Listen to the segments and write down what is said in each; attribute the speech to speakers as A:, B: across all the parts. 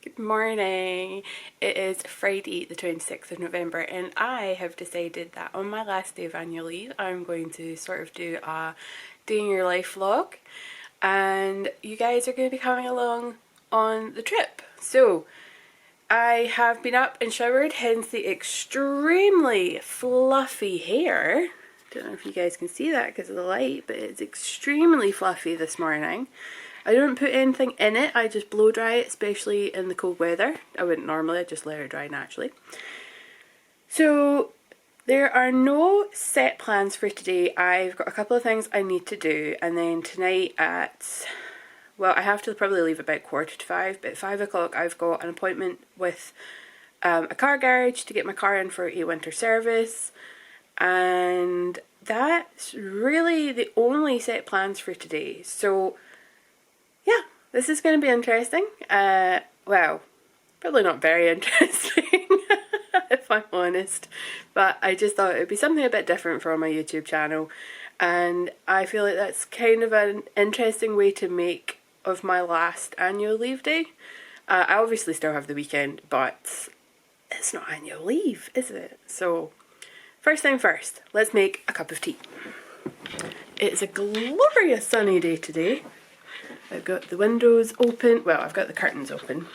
A: Good morning. It is Friday the 26th of November and I have decided that on my last day of annual leave I'm going to sort of do a day in your life vlog and you guys are going to be coming along on the trip. So I have been up and showered, hence the extremely fluffy hair. Don't know if you guys can see that because of the light, but it's extremely fluffy this morning. I don't put anything in it, I just blow dry it, especially in the cold weather. I wouldn't normally, I'd just let it dry naturally. So there are no set plans for today. I've got a couple of things I need to do, and then tonight at, well, I have to probably leave about 4:45, but at 5 o'clock I've got an appointment with a car garage to get my car in for a winter service, and that's really the only set plans for today. So yeah, this is going to be interesting. Well, probably not very interesting, if I'm honest. But I just thought it would be something a bit different for my YouTube channel. And I feel like that's kind of an interesting way to make of my last annual leave day. I obviously still have the weekend, but it's not annual leave, is it? So, first thing first, let's make a cup of tea. It's a glorious sunny day today. I've got the windows open, well, I've got the curtains open,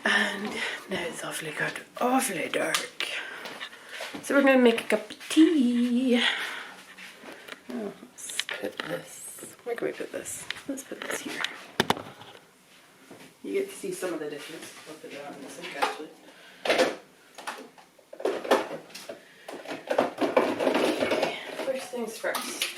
A: and now it's awfully good, awfully dark. So we're going to make a cup of tea. Oh, let's put this, where can we put this? Let's put this here. You get to see some of the dishes. I'll put that in the sink actually. Okay, first things first.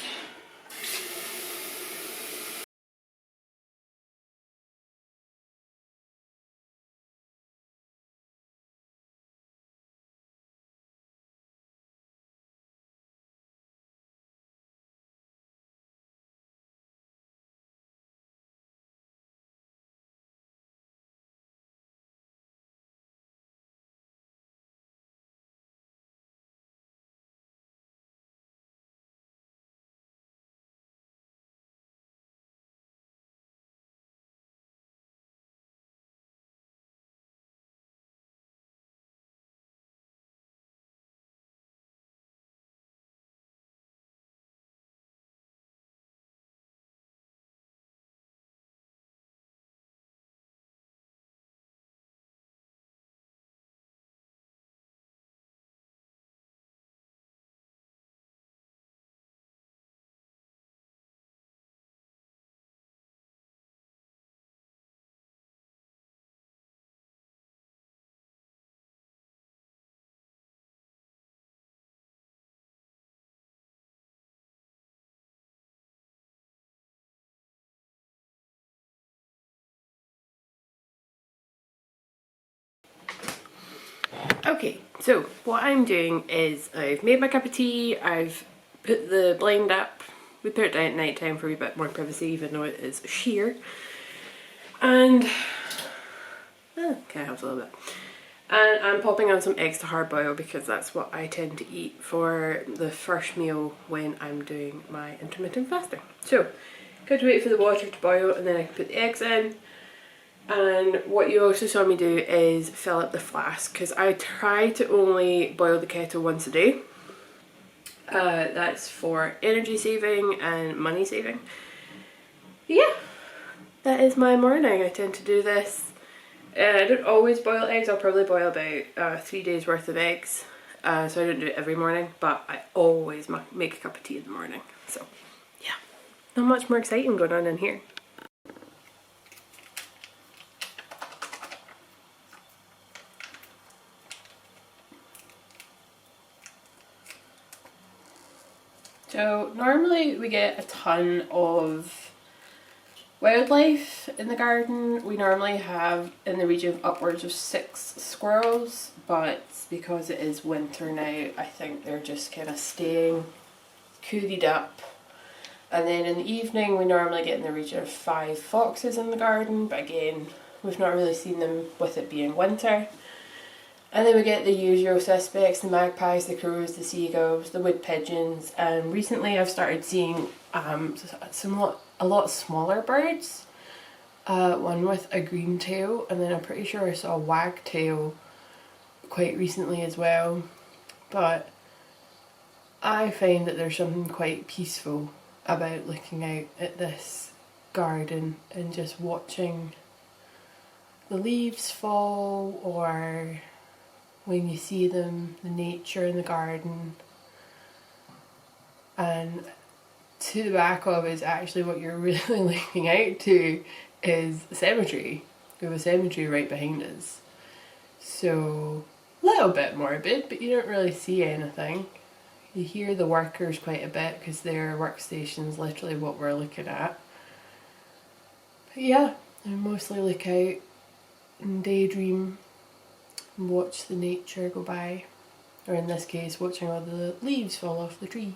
A: Okay, so what I'm doing is I've made my cup of tea, I've put the blind up. We put it down at night time for a wee bit more privacy, even though it is sheer. And okay, helps a little bit. And I'm popping on some eggs to hard boil because that's what I tend to eat for the first meal when I'm doing my intermittent fasting. So, got to wait for the water to boil and then I can put the eggs in. And what you also saw me do is fill up the flask because I try to only boil the kettle once a day. That's for energy saving and money saving. Yeah, that is my morning. I tend to do this. I don't always boil eggs. I'll probably boil about 3 days worth of eggs. So I don't do it every morning, but I always make a cup of tea in the morning. So yeah, not much more exciting going on in here. So normally we get a ton of wildlife in the garden. We normally have in the region of upwards of 6 squirrels, but because it is winter now, I think they're just kind of staying coodied up. And then in the evening we normally get in the region of 5 foxes in the garden, but again, we've not really seen them with it being winter. And then we get the usual suspects, the magpies, the crows, the seagulls, the wood pigeons, and recently I've started seeing a lot smaller birds. one with a green tail, and then I'm pretty sure I saw a wagtail quite recently as well. But I find that there's something quite peaceful about looking out at this garden and just watching the leaves fall, or when you see them, the nature in the garden. And to the back of is actually what you're really looking out to is the cemetery. We have a cemetery right behind us. So a little bit morbid, but you don't really see anything. You hear the workers quite a bit because their workstation's literally what we're looking at. But yeah, I mostly look out and daydream and watch the nature go by. Or in this case, watching all the leaves fall off the tree.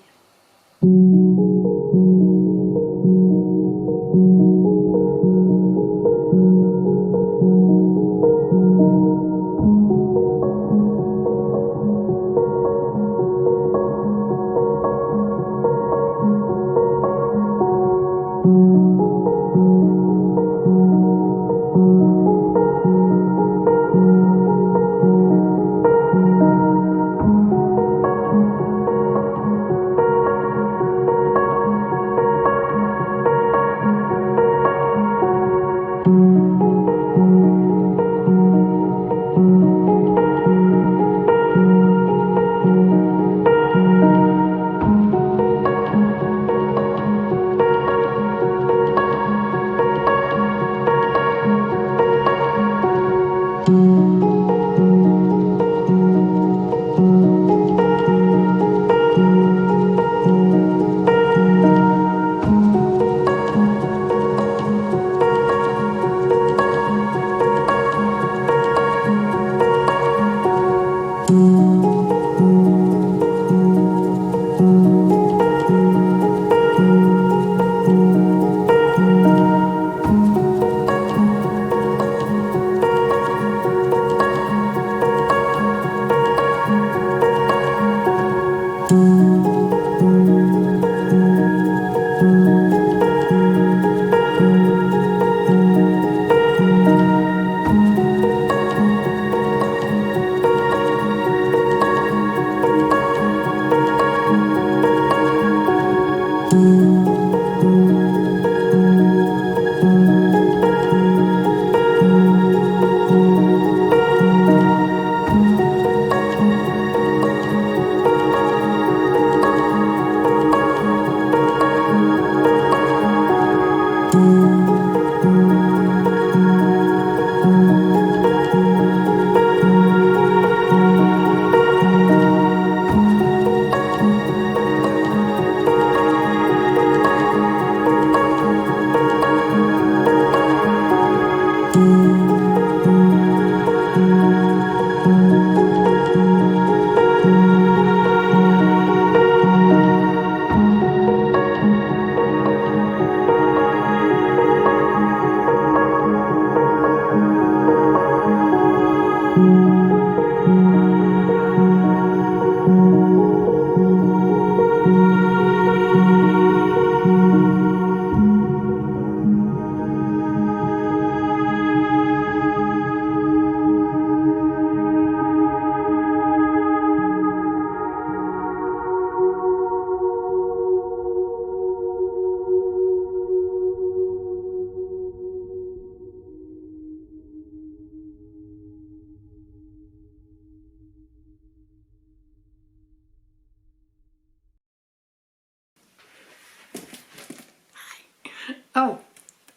A: Oh,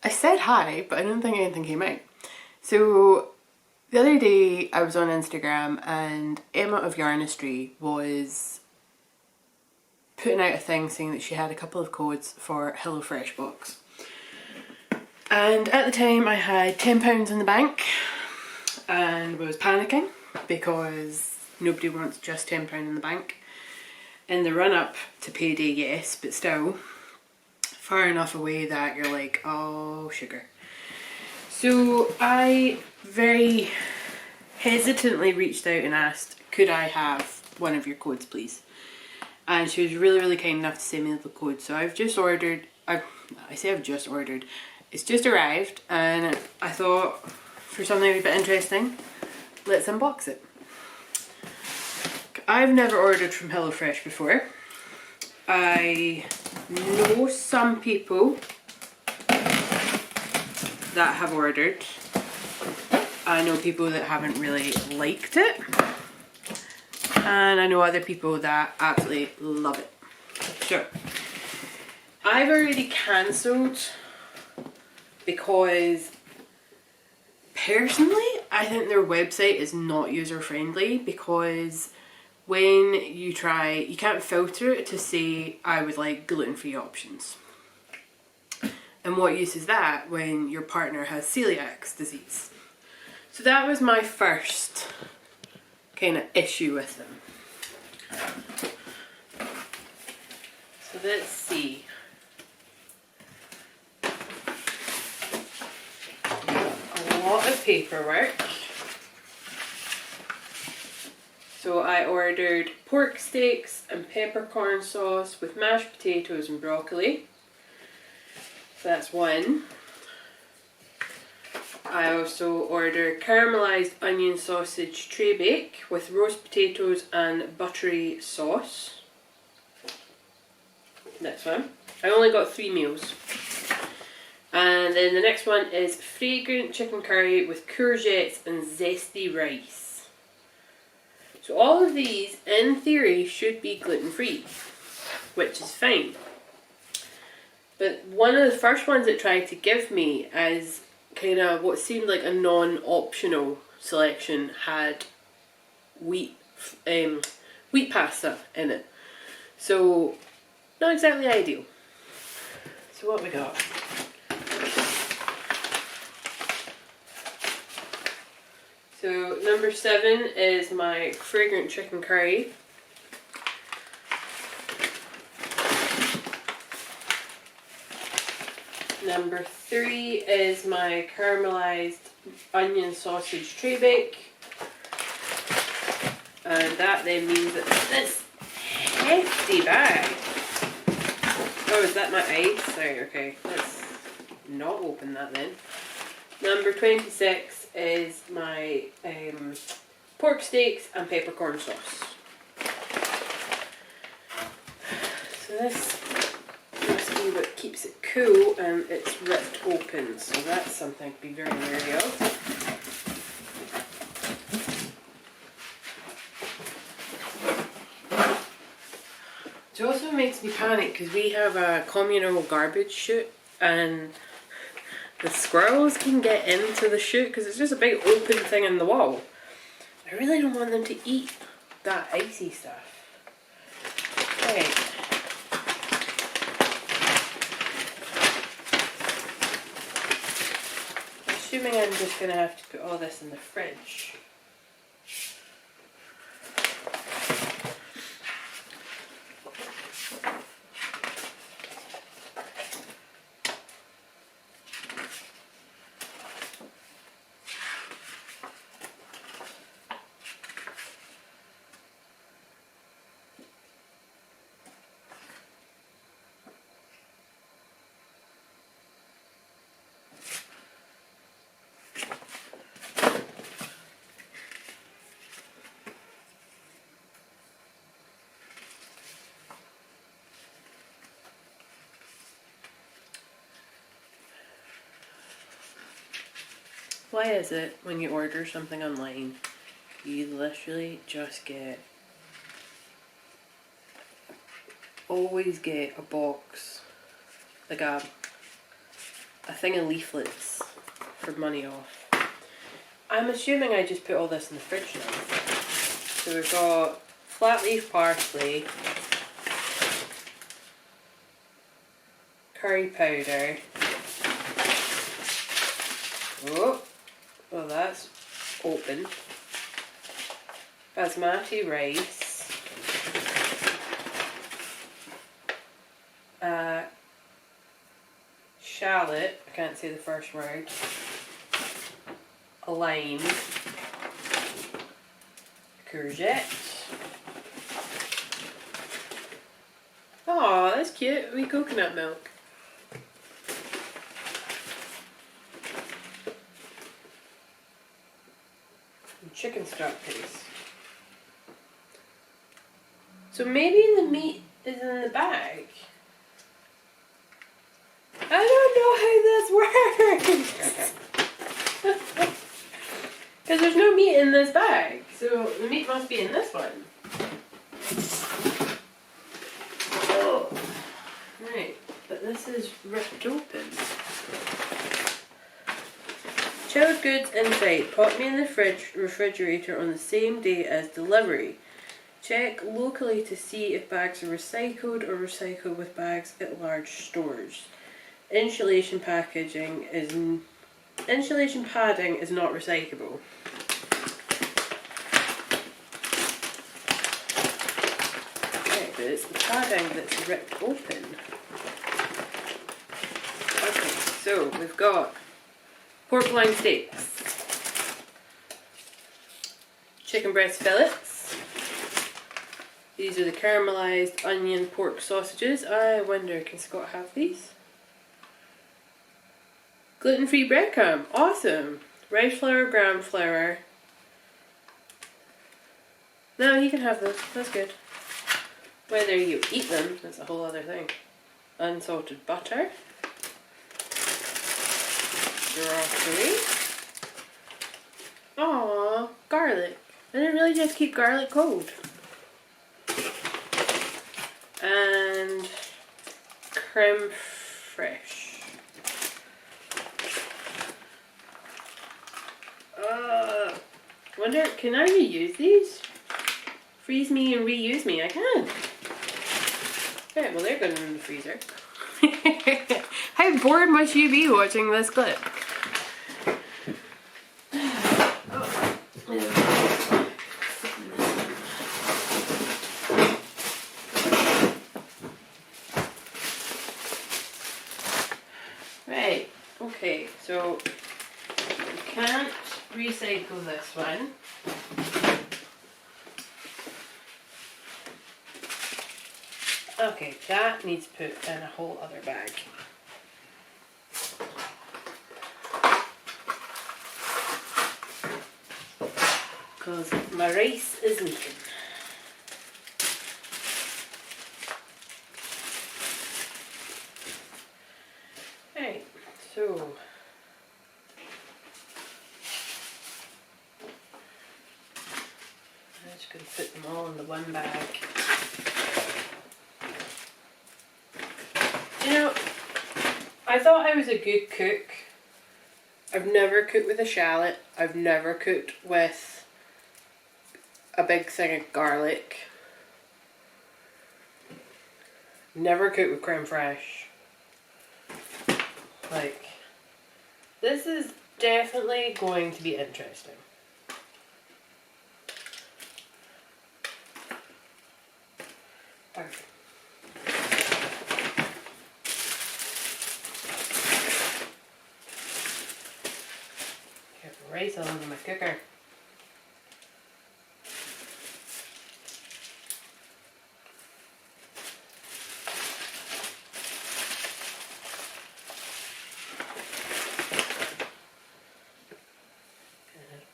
A: I said hi, but I don't think anything came out. So the other day I was on Instagram and Emma of Yarnistry was putting out a thing saying that she had a couple of codes for HelloFresh box. And at the time I had £10 in the bank and was panicking because nobody wants just £10 in the bank. In the run up to payday, yes, but still far enough away that you're like, oh, sugar. So I very hesitantly reached out and asked, could I have one of your codes, please? And she was really, really kind enough to send me the code. So I've just ordered, I say I've just ordered, It's just arrived and I thought for something a bit interesting, let's unbox it. I've never ordered from HelloFresh before. I know some people that have ordered. I know people that haven't really liked it. And I know other people that absolutely love it. So, I've already cancelled because personally I think their website is not user friendly, because when you try, you can't filter it to say I would like gluten-free options. And what use is that when your partner has celiac disease? So that was my first kind of issue with them. So let's see. A lot of paperwork. So I ordered pork steaks and peppercorn sauce with mashed potatoes and broccoli. So that's one. I also ordered caramelised onion sausage tray bake with roast potatoes and buttery sauce. Next one. I only got 3 meals. And then the next one is fragrant chicken curry with courgettes and zesty rice. So all of these, in theory, should be gluten-free, which is fine. But one of the first ones it tried to give me as kind of what seemed like a non-optional selection had wheat pasta in it. So not exactly ideal. So what we got? So number 7 is my fragrant chicken curry. Number 3 is my caramelised onion sausage tray bake. And that then means that this hefty bag. Oh, is that my ice? Right, okay. Let's not open that then. Number 26 is my pork steaks and peppercorn sauce. So this must be what keeps it cool, and it's ripped open, so that's something to be very wary of. It also makes me panic because we have a communal garbage chute and the squirrels can get into the chute because it's just a big open thing in the wall. I really don't want them to eat that icy stuff. Right. Assuming I'm just going to have to put all this in the fridge. Why is it when you order something online, you literally just always get a box, like a thing of leaflets for money off? I'm assuming I just put all this in the fridge now. So we've got flat leaf parsley, curry powder. Oh, well that's open. Basmati rice. Shallot, I can't say the first word. A lime. Courgette. Oh, that's cute. Wee coconut milk. and chicken stock paste. So maybe the meat is in the bag. I don't know how this works. Because there's no meat in this bag. So the meat must be in this one. Oh. Right. But this is ripped open. Chilled goods inside. Pop me in the refrigerator on the same day as delivery. Check locally to see if bags are recycled or recycled with bags at large stores. Insulation padding is not recyclable. Okay, but it's the padding that's ripped open. Okay, so we've got pork loin steaks, chicken breast fillets. These are the caramelized onion pork sausages. I wonder, can Scott have these? Gluten-free breadcrumb. Awesome. Rice flour, gram flour. No, he can have those. That's good. Whether you eat them, that's a whole other thing. Unsalted butter. Broccoli. Aww, garlic. I didn't really just keep garlic cold. And creme fraiche. Wonder, can I reuse these? Freeze me and reuse me. I can. Okay, well they're going in the freezer. How bored must you be watching this clip? Right, okay, so you can't recycle this one. Okay, that needs put in a whole other bag. Because my rice is leaking. Right, so I'm just going to put them all in the one bag. You know, I thought I was a good cook. I've never cooked with a shallot. I've never cooked with a big thing of garlic. Never cooked with creme fraiche. Like, this is definitely going to be interesting. Perfect. Get the rice all over my cooker.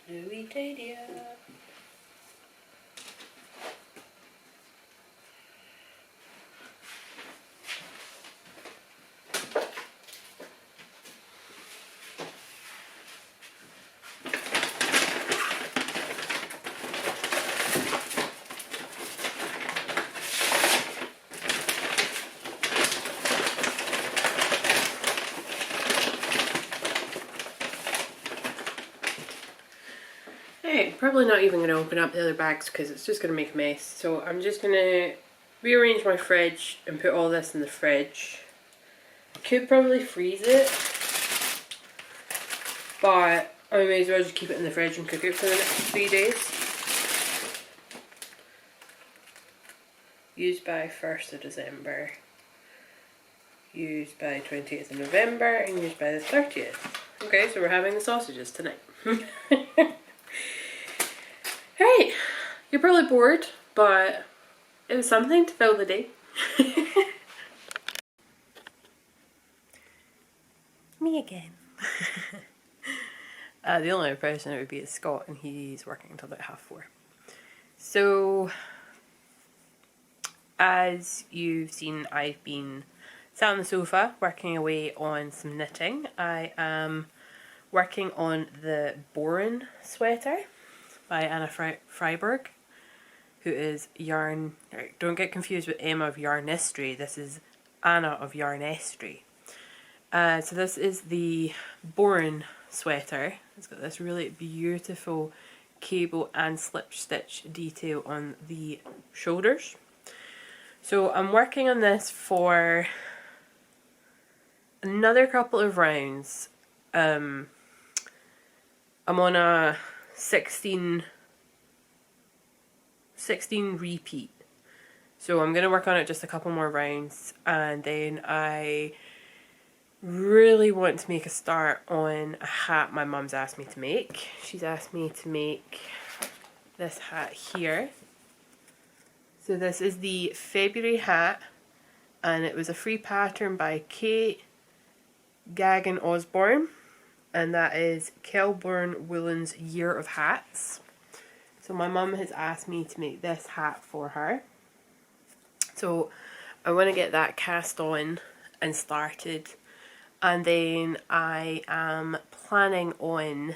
A: Louis Tadia. Probably not even going to open up the other bags because it's just going to make a mess. So I'm just going to rearrange my fridge and put all this in the fridge. Could probably freeze it, but I may as well just keep it in the fridge and cook it for the next 3 days. Used by 1st of December. Used by 20th of November and used by the 30th. Okay, so we're having the sausages tonight. Right, you're probably bored, but it was something to fill the day. Me again. The only other person it would be is Scott, and he's working until about 4:30. So, as you've seen, I've been sat on the sofa working away on some knitting. I am working on the Boren sweater by Anna Freiberg, who is yarn. Don't get confused with Emma of Yarnistry. This is Anna of Yarnestry. So this is the Boren sweater. It's got this really beautiful cable and slip stitch detail on the shoulders. So I'm working on this for another couple of rounds. I'm on a 16 repeat. So I'm going to work on it just a couple more rounds, and then I really want to make a start on a hat my mum's asked me to make. She's asked me to make this hat here. So this is the February hat, and it was a free pattern by Kate Gagan Osborne, and that is Kelburn Woolen's Year of Hats. So my mum has asked me to make this hat for her. So I want to get that cast on and started, and then I am planning on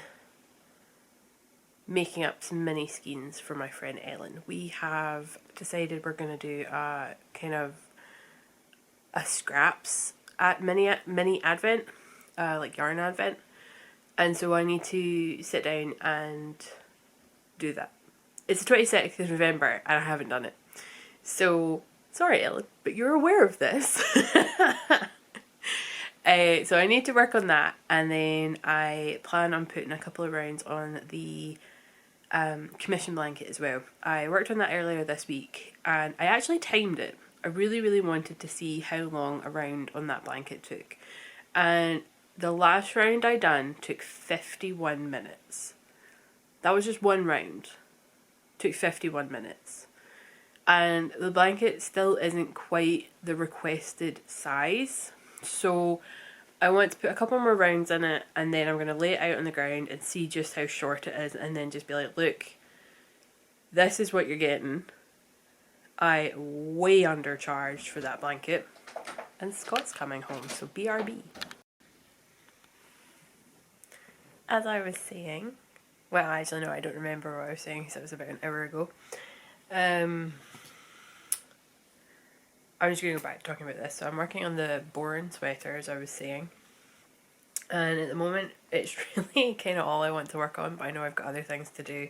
A: making up some mini skeins for my friend Ellen. We have decided we're going to do a kind of a scraps at mini advent, like yarn advent, and so I need to sit down and do that. It's the 26th of November and I haven't done it, so sorry Ellen, but you're aware of this. So I need to work on that, and then I plan on putting a couple of rounds on the commission blanket as well. I worked on that earlier this week and I actually timed it. I really wanted to see how long a round on that blanket took, and the last round I done took 51 minutes. That was just one round. Took 51 minutes. And the blanket still isn't quite the requested size, so I want to put a couple more rounds in it, and then I'm going to lay it out on the ground and see just how short it is, and then just be like, look, this is what you're getting. I way undercharged for that blanket, and Scott's coming home, so BRB. As I was saying, well, actually no, I don't remember what I was saying because it was about an hour ago. I'm just going to go back to talking about this. So I'm working on the Boren sweater, as I was saying. And at the moment, it's really kind of all I want to work on, but I know I've got other things to do,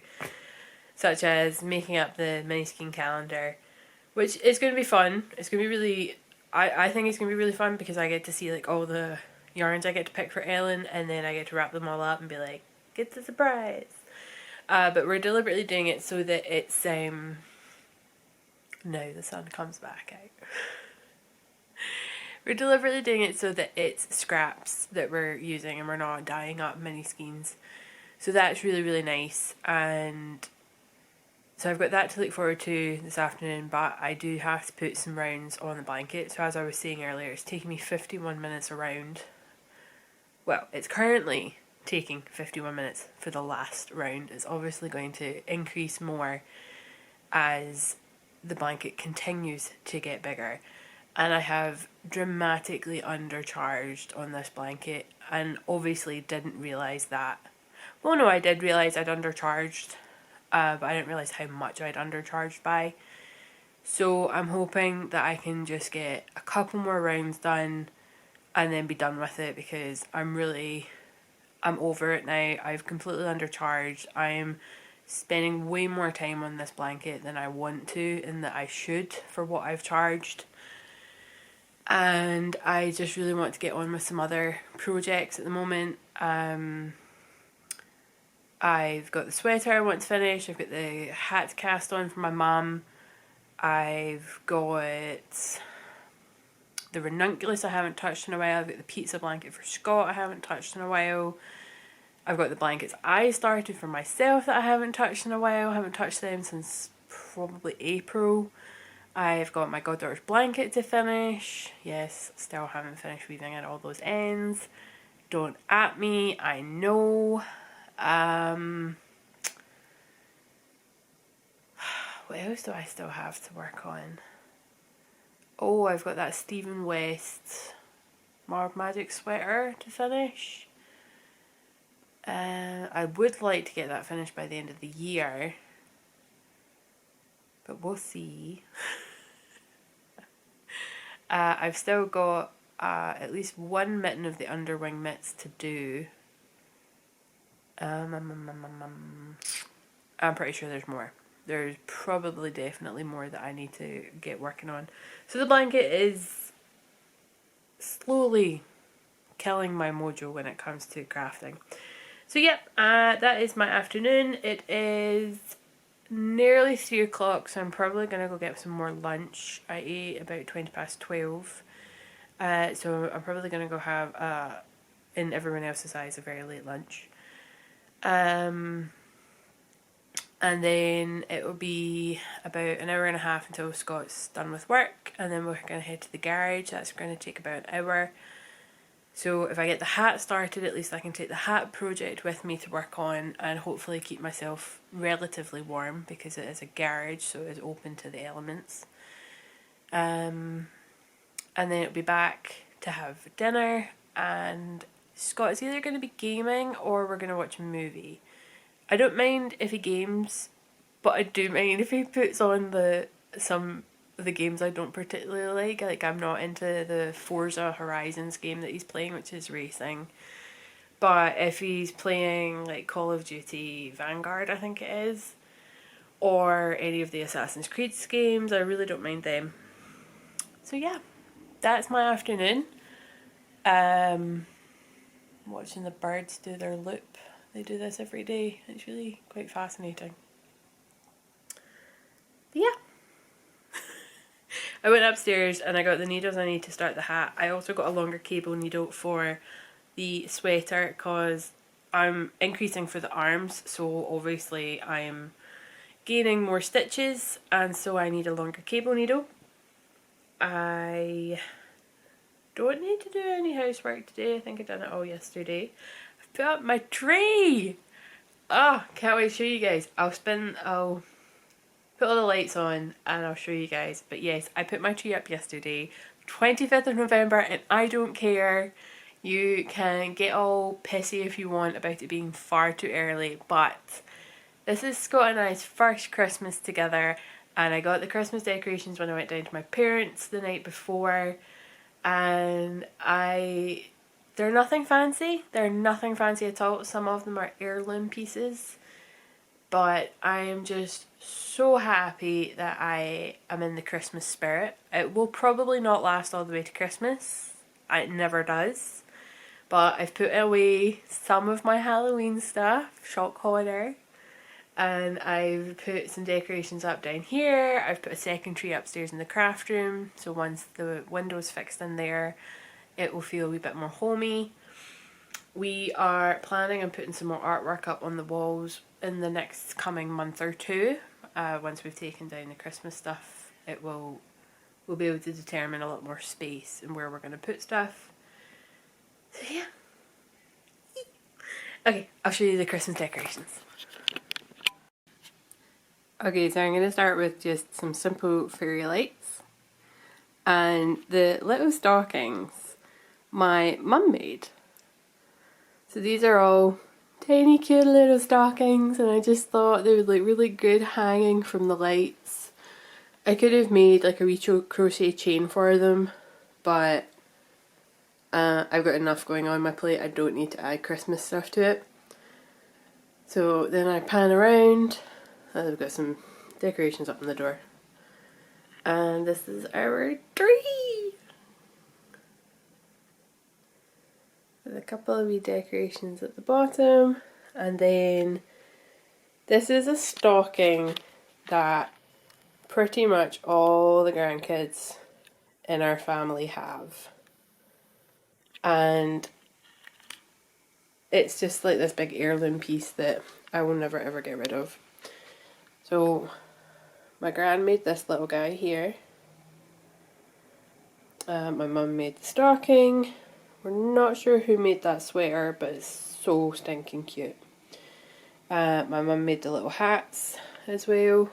A: such as making up the mini skein calendar, which is going to be fun. It's going to be really, I think it's going to be really fun because I get to see like all the yarns I get to pick for Ellen, and then I get to wrap them all up and be like, get the surprise. But we're deliberately doing it so that it's, now the sun comes back out. We're deliberately doing it so that it's scraps that we're using and we're not dyeing up mini skeins. So that's really nice, and so I've got that to look forward to this afternoon, but I do have to put some rounds on the blanket. So as I was saying earlier, it's taking me 51 minutes a round. Well, it's currently taking 51 minutes for the last round. It's obviously going to increase more as the blanket continues to get bigger. And I have dramatically undercharged on this blanket, and obviously didn't realise that. Well, no, I did realise I'd undercharged, but I didn't realise how much I'd undercharged by. So I'm hoping that I can just get a couple more rounds done and then be done with it, because I'm over it now. I've completely undercharged. I'm spending way more time on this blanket than I want to and that I should for what I've charged. And I just really want to get on with some other projects at the moment. I've got the sweater I want to finish. I've got the hat cast on for my mum. I've got the ranunculus I haven't touched in a while. I've got the pizza blanket for Scott I haven't touched in a while. I've got the blankets I started for myself that I haven't touched in a while. I haven't touched them since probably April. I've got my goddaughter's blanket to finish. Yes, still haven't finished weaving in all those ends. Don't at me, I know. What else do I still have to work on? Oh, I've got that Stephen West Marb Magic sweater to finish. I would like to get that finished by the end of the year, but we'll see. I've still got at least one mitten of the underwing mitts to do. I'm pretty sure there's more. There's probably definitely more that I need to get working on. So the blanket is slowly killing my mojo when it comes to crafting. So yep, that is my afternoon. It is nearly 3 o'clock, so I'm probably going to go get some more lunch. I ate about 12:20. So I'm probably going to go have, in everyone else's eyes, a very late lunch. And then it will be about an hour and a half until Scott's done with work, and then we're going to head to the garage. That's going to take about an hour. So if I get the hat started, at least I can take the hat project with me to work on and hopefully keep myself relatively warm, because it is a garage, so it is open to the elements. And then it'll be back to have dinner, and Scott is either going to be gaming or we're going to watch a movie. I don't mind if he games, but I do mind if he puts on some of the games I don't particularly like. Like, I'm not into the Forza Horizons game that he's playing, which is racing. But if he's playing like Call of Duty Vanguard, I think it is, or any of the Assassin's Creed games, I really don't mind them. So yeah, that's my afternoon. Watching the birds do their loop. They do this every day. It's really quite fascinating. But yeah. I went upstairs and I got the needles I need to start the hat. I also got a longer cable needle for the sweater because I'm increasing for the arms, so obviously I'm gaining more stitches, and so I need a longer cable needle. I don't need to do any housework today. I think I done it all yesterday. I've put up my tree! Ah, oh, can't wait to show you guys. I'll put all the lights on and I'll show you guys. But yes, I put my tree up yesterday, 25th of November, and I don't care. You can get all pissy if you want about it being far too early, but this is Scott and I's first Christmas together, and I got the Christmas decorations when I went down to my parents' the night before, and they're nothing fancy. They're nothing fancy at all. Some of them are heirloom pieces, but I am just so happy that I am in the Christmas spirit. It will probably not last all the way to Christmas. It never does. But I've put away some of my Halloween stuff, shock horror, and I've put some decorations up down here. I've put a second tree upstairs in the craft room, so once the window's fixed in there, it will feel a wee bit more homey. We are planning on putting some more artwork up on the walls in the next coming month or two. Once we've taken down the Christmas stuff, we'll be able to determine a lot more space and where we're going to put stuff. So yeah. Okay, I'll show you the Christmas decorations. Okay, so I'm going to start with just some simple fairy lights. And the little stockings my mum made. So these are all tiny cute little stockings, and I just thought they would look really good hanging from the lights. I could have made like a wee crochet chain for them, but I've got enough going on my plate. I don't need to add Christmas stuff to it. So then I pan around. I've got some decorations up on the door. And this is our tree! With a couple of wee decorations at the bottom. And then this is a stocking that pretty much all the grandkids in our family have. And it's just like this big heirloom piece that I will never ever get rid of. So my gran made this little guy here. My mum made the stocking. We're not sure who made that sweater, but it's so stinking cute. My mum made the little hats as well.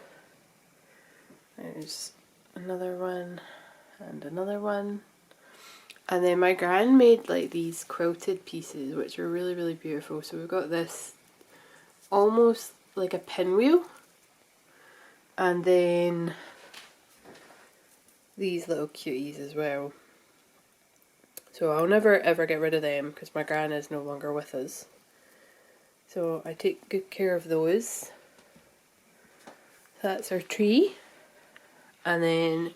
A: There's another one and another one. And then my gran made like these quilted pieces which are really, really beautiful. So we've got this almost like a pinwheel, and then these little cuties as well. So I'll never ever get rid of them because my gran is no longer with us. So I take good care of those. That's our tree. And then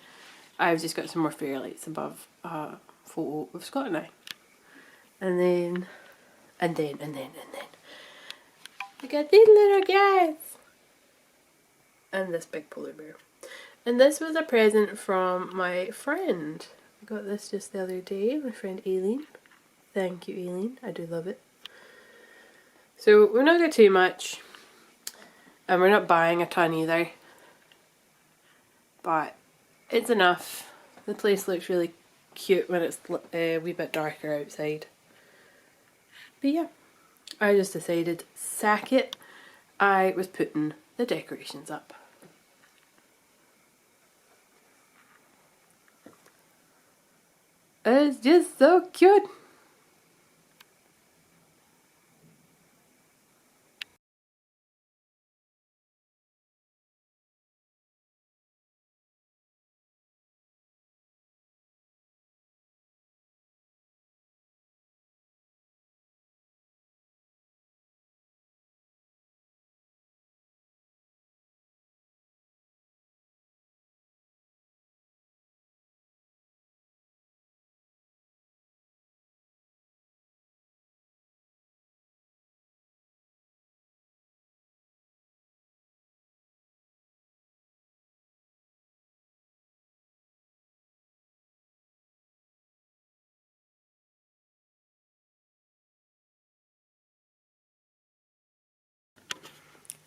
A: I've just got some more fairy lights above a photo of Scott and I. And then we got these little guys. And this big polar bear. And this was a present from my friend. I got this just the other day, my friend Aileen. Thank you, Aileen. I do love it. So we're not got too much. And we're not buying a ton either. But it's enough. The place looks really cute when it's a wee bit darker outside. But yeah, I just decided, sack it. I was putting the decorations up. It's just so cute.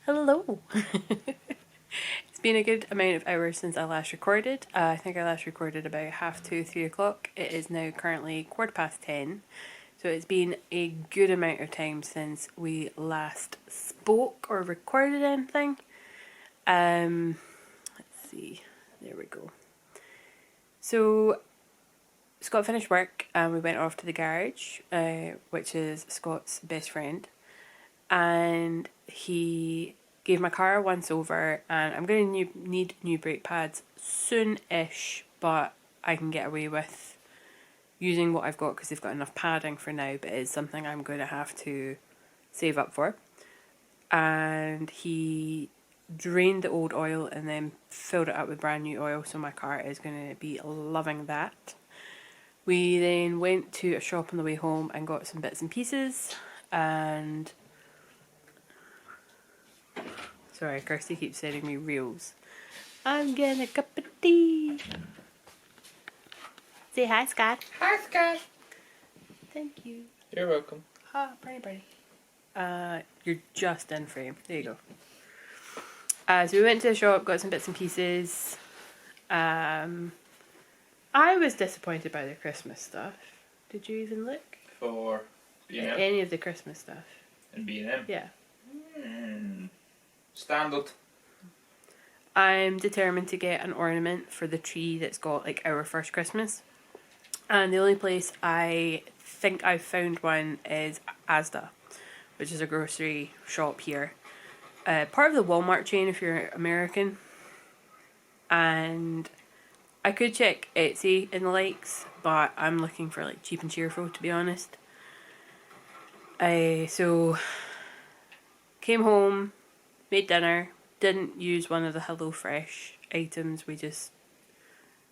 A: Hello. It's been a good amount of hours since I last recorded. I think I last recorded about 2:30, 3 o'clock. It is now currently 10:15. So it's been a good amount of time since we last spoke or recorded anything. Let's see. There we go. So Scott finished work and we went off to the garage, which is Scott's best friend. And he gave my car a once over, and I'm going to need new brake pads soon-ish, but I can get away with using what I've got because they've got enough padding for now, but it's something I'm going to have to save up for. And he drained the old oil and then filled it up with brand new oil, so my car is going to be loving that. We then went to a shop on the way home and got some bits and pieces, and sorry, Kirsty keeps sending me reels. I'm getting a cup of tea. Say hi, Scott.
B: Hi, Scott.
A: Thank you.
B: You're welcome.
A: Ah, Bernie. You're just in frame. There you go. So we went to the shop, got some bits and pieces. I was disappointed by the Christmas stuff. Did you even look?
B: For B&M?
A: Any of the Christmas stuff?
B: And B&M?
A: Yeah.
B: Standard.
A: I'm determined to get an ornament for the tree that's got like our first Christmas. And the only place I think I've found one is Asda, which is a grocery shop here. Part of the Walmart chain if you're American. And I could check Etsy in the likes, but I'm looking for like cheap and cheerful, to be honest. So came home, made dinner, didn't use one of the HelloFresh items.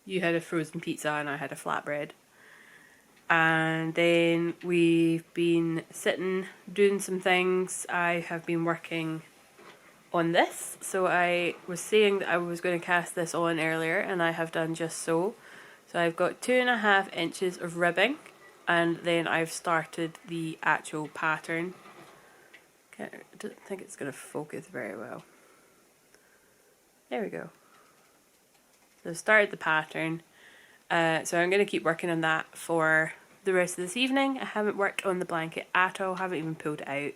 A: You had a frozen pizza and I had a flatbread. And then we've been sitting, doing some things. I have been working on this. So I was saying that I was going to cast this on earlier, and I have done just so. So I've got 2.5 inches of ribbing, and then I've started the actual pattern. I don't think it's going to focus very well. There we go. So I've started the pattern. So I'm going to keep working on that for the rest of this evening. I haven't worked on the blanket at all, haven't even pulled it out.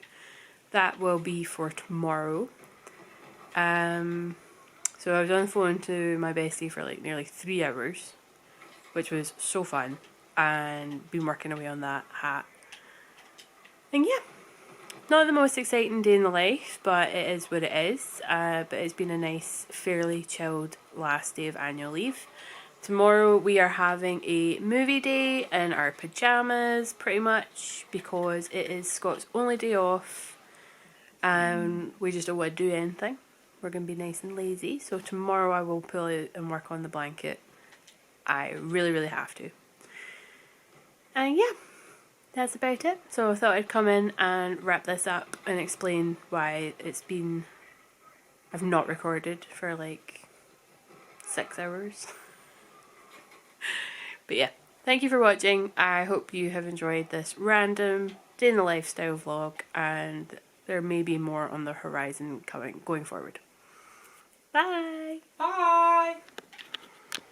A: that will be for tomorrow. So I was on the phone to my bestie for like nearly 3 hours, which was so fun, and been working away on that hat. And yeah, not the most exciting day in the life, but it is what it is. But it's been a nice, fairly chilled last day of annual leave. Tomorrow we are having a movie day in our pyjamas, pretty much, because it is Scott's only day off, and we just don't want to do anything. We're going to be nice and lazy. So tomorrow I will pull out and work on the blanket. I really, really have to. And yeah, that's about it. So I thought I'd come in and wrap this up and explain why I've not recorded for like 6 hours. But yeah, thank you for watching. I hope you have enjoyed this random day in the lifestyle vlog, and there may be more on the horizon going forward. Bye!
B: Bye!